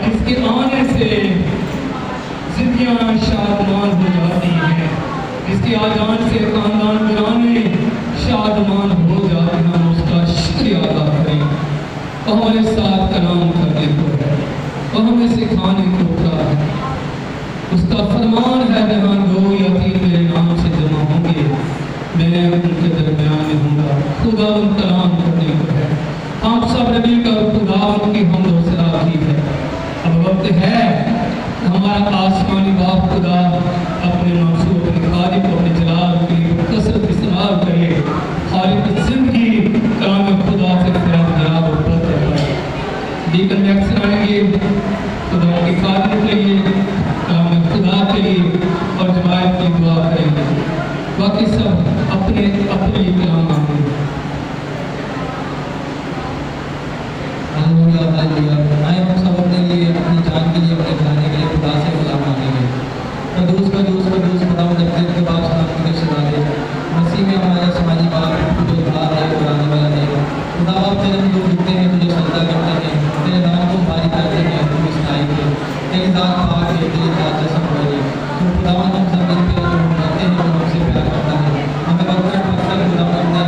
जिसके आने से जिंदगियां शादमान हो जाती हैं, जिसके आ जाने से खानदान घराने शादमान हो जाते हैं, हम उसका शुक्रिया अदा करें। वो हमारे साथ कलाम करने को है, वो हमें सिखाने को उतरा है। उसका फरमान है जहाँ दो या तीन मेरे नाम से जमा होंगे मैं उनके दरमियान में हूँगा। खुदा उन कलाम करने को है। हम सब ने मिलकर खुदा उनकी हमद सलाह की है। अब वक्त है हमारा आसमानी बाप खुदा अपने मंसूब अपने खालिक को अपने जलाल के लिए कसरत इस्तेमाल करे। खालिक की जिंदगी कलाम खुदा से फैज जनाब बढ़ते रहे। डीकन में अक्सर आएंगे खुदा की खातिर के लिए, कलाम खुदा के लिए और जमायत की दुआ करेंगे। बाकी सब अपने अपने लिए कलाम मांगे। Hallelujah hallelujah. आए हम सब अपने लिए, अपनी जान के लिए, अपने घराने के लिए खुदा से खुदा मांगेंगे। कदूस कदूस कदूस खुदा जब के बाप सलाम के खुदा दे मसीह में हमारा समाजी बाप जो खुदा है खुदाने वाला नहीं। खुदा बाप तेरे हम लोग झुकते हैं, तुझे सजदा करते हैं, तेरे नाम को भारी करते हैं, तुम इस लायक है, तेरी जात पाक है, तेरी जात जैसा कोई नहीं। तो खुदावन हम सब मिलकर जो हम करते हैं, जो हमसे प्यार करता है, हमें वक्त वक्त खुदावन अपने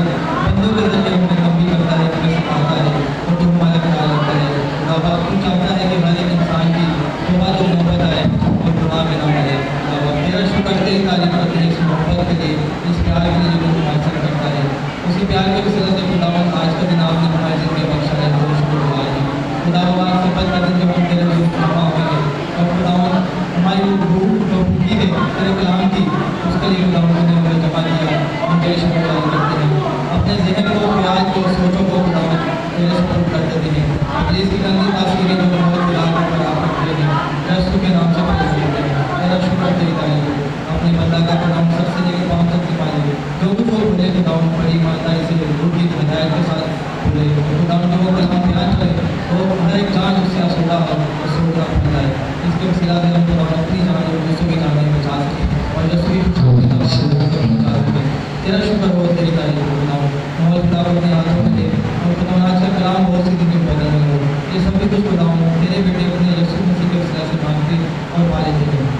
बंदों के जरिए हमें कम भी करता है, हमें सिखाता है और तुम हमारा ख्याल रखता है। खुदा बाप तू चाहता है कि हर एक इंसान की तौबा तो मोहब्बत आए और गुनाह में ना मरे। खुदा बाप तेरा शुक्र तेरी तारीफ करते हैं इस मोहब्बत के लिए, इस प्यार के लिए जो तू हासिल करता है। उसी प्यार के वसीले से खुदावन आज का दिन आपने हमारी जिंदगी बख्शा है, बहुत शुक्रगुजार है। खुदावन आज सफर का दिन जब हम तेरे रूह जमा होंगे और खुदावन हमारी रूह जो भूखी है तेरे कलाम की, उसके लिए खुदावन ने हमें जमा किया, हम तेरे शुक्रगुजार करते हैं। अपने ज़हन को, प्यार को, सोचों को खुदावन तेरे सपोर्ट कर देते हैं। इब्लीस की गंदी तासीरें जो बहुत खुदा पर आप रखते हैं, यीशु के नाम से प्रभु करते हैं। तेरा शुक्र तेरी तारीफ अपने बंदा का खुदावन सबसे लेकर पाँव तक की मालिक जो कुछ वो भूले खुदावन बड़ी ईमानदारी से रूह की हिदायत के साथ भूले खुदावन जो वो कलाम ध्यान करे वो हर एक जान उससे आसूदा हो, आसूदा होता है। इसके वसीला से हम खुदावन अपनी जान और दूसरों की जान बचा सकें और यीशु की पहुँचा सकें। तेरा शुक्र हो, तेरी तारीफ खुदावन मोहल खुदावन अपने हाथों में ले और खुदावन आज का कलाम बहुत सी दिन बदल रहे हो। ये सभी कुछ खुदावन तेरे बेटे अपने यीशु मसीह के वसीला से मांगते और पाले देते हैं।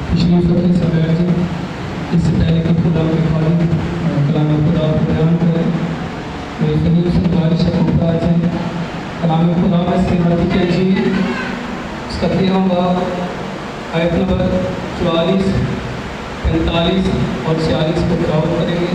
पिछली फतह से बैठ जाए, इससे पहले कि खुदा के खालिक कलाम खुदा को बयान करें, मेरे कहीं से गुजारिश है खुदा आ जाए। कलाम खुदा में से नतीजे जी उसका 13वां बाब आयत नंबर 44, 45 और 46 को गौर करेंगे।